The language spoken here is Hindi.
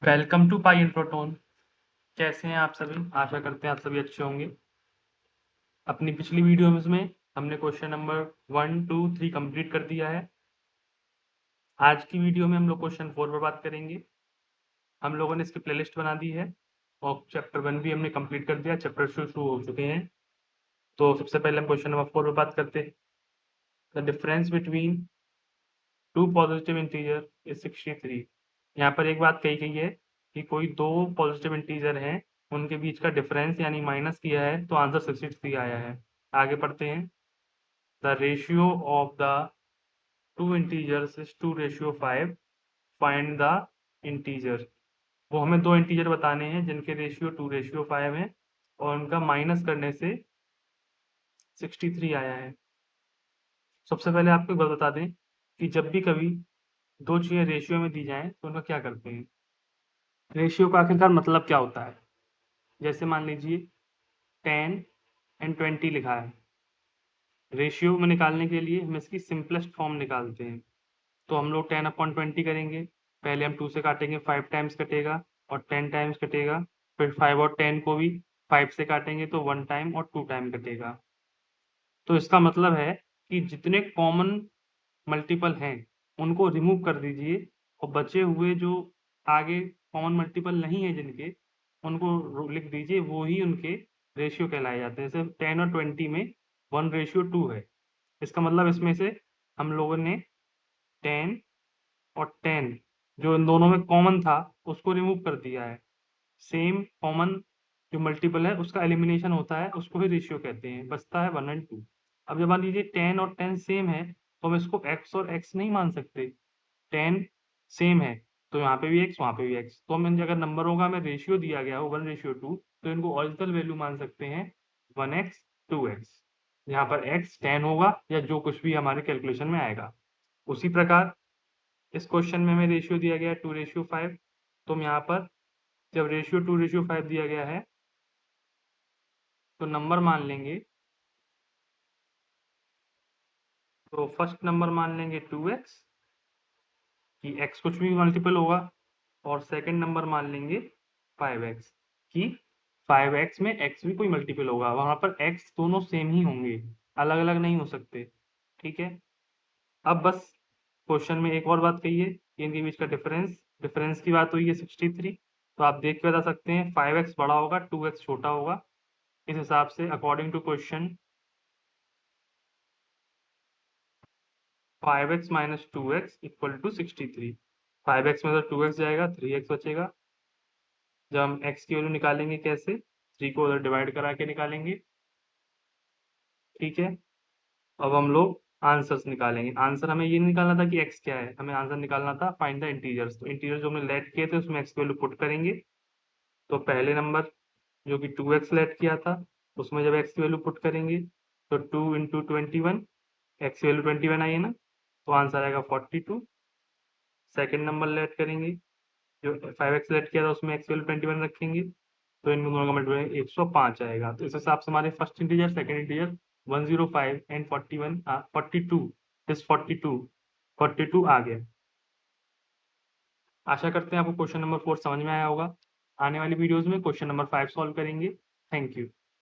Welcome to Pi in Proton. कैसे हैं आप सभी? आशा करते हैं आप सभी अच्छे होंगे। अपनी पिछली वीडियोस में हमने क्वेश्चन नंबर 1, 2, 3 कंप्लीट कर दिया है। आज की वीडियो में हम लोग क्वेश्चन 4 पर बात करेंगे। हम लोगों ने इसकी प्लेलिस्ट बना दी है और चैप्टर 1 भी हमने कंप्लीट कर दिया। चैप्टर शुरू हो चुके हैं। तो सबसे पहले हम क्वेश्चन नंबर 4 पर बात करते हैं। The difference between two positive integer is 63। यहाँ पर एक बात कही गई है कि कोई दो पॉजिटिव इंटीजर हैं, उनके बीच का डिफरेंस यानी माइनस किया है तो आंसर 63 आया है। आगे पढ़ते हैं। The ratio of the two integers is 2:5। Find the integer. वो हमें दो इंटीजर बताने हैं जिनके रेशियो 2:5 है और उनका माइनस करने से 63 आया है। सबसे पहले आपको एक बात बता दें कि जब भी कभी दो चीजें रेशियो में दी जाएं तो उनका क्या करते हैं। रेशियो का आखिरकार मतलब क्या होता है? जैसे मान लीजिए 10 एंड 20 लिखा है। रेशियो में निकालने के लिए हम इसकी सिंपलेस्ट फॉर्म निकालते हैं। तो हम लोग 10/20 करेंगे। पहले हम 2 से काटेंगे, 5 टाइम्स कटेगा और 10 टाइम्स कटेगा। फिर 5 और 10 को भी 5 से काटेंगे तो 1 टाइम और 2 टाइम कटेगा। तो इसका मतलब है कि जितने कॉमन मल्टीपल हैं उनको रिमूव कर दीजिए और बचे हुए जो आगे कॉमन मल्टीपल नहीं है जिनके, उनको लिख दीजिए। वो ही उनके रेशियो कहलाए जाते हैं। जैसे 10 और 20 में 1:2 है। इसका मतलब इसमें से हम लोगों ने 10 और 10 जो इन दोनों में कॉमन था उसको रिमूव कर दिया है। सेम कॉमन जो मल्टीपल है उसका एलिमिनेशन होता है, उसको ही रेशियो कहते हैं। बचता है 1 और 2। अब जब मान लीजिए 10 और 10 सेम है तो हम इसको x और x नहीं मान सकते। 10 सेम है तो यहाँ पे भी x, वहाँ पे भी x। तो हम अगर नंबरों का हमें रेशियो दिया गया हो 1:2 तो इनको ओरिजिनल वैल्यू मान सकते हैं 1x 2x। यहाँ पर x 10 होगा या जो कुछ भी हमारे कैलकुलेशन में आएगा। उसी प्रकार इस क्वेश्चन में हमें रेशियो दिया गया है 2:5। तो हम यहाँ पर जब रेशियो 2:5 दिया गया है तो नंबर मान लेंगे। तो फर्स्ट नंबर मान लेंगे 2x कि x कुछ भी मल्टीपल होगा और सेकंड नंबर मान लेंगे 5x कि 5x में x भी कोई मल्टीपल होगा। वहां पर x दोनों सेम ही होंगे, अलग अलग नहीं हो सकते। ठीक है। अब बस क्वेश्चन में एक और बात कही है कि इनके बीच का डिफरेंस की बात हुई है 63। तो आप देख के बता सकते हैं 5x बड़ा होगा 2x छोटा होगा। इस हिसाब से according to question 5x minus 2x equal to 63। 5x में तो 2x जाएगा, 3x बचेगा। जब हम x की वैल्यू निकालेंगे कैसे, 3 को उधर डिवाइड करा के निकालेंगे। ठीक है। अब हम लोग आंसर्स निकालेंगे। आंसर हमें ये नहीं निकालना था कि x क्या है, हमें आंसर निकालना था फाइंड द इंटीजर्स। तो इंटीजर जो हमने लेट किए थे उसमें x की वैल्यू पुट करेंगे। तो पहले नंबर जो कि 2x लेट किया था उसमें जब x की वैल्यू पुट करेंगे तो 2 इंटू 21, x की वैल्यू 21 आई है ना, तो आंसर आएगा 42। सेकेंड नंबर लेट करेंगे, जो 5x लेट किया था उसमें x की वैल्यू 21 रखेंगे तो इन दोनों का मल्टीप्लाई 105 आएगा। तो इस हिसाब से हमारे first integer, second integer 105 and 41 42 is 42 आ गया। आशा करते हैं आपको क्वेश्चन नंबर 4 समझ में आया होगा। आने वाली वीडियोस में क्वेश्चन नंबर 5 सॉल्व करेंगे। Thank you.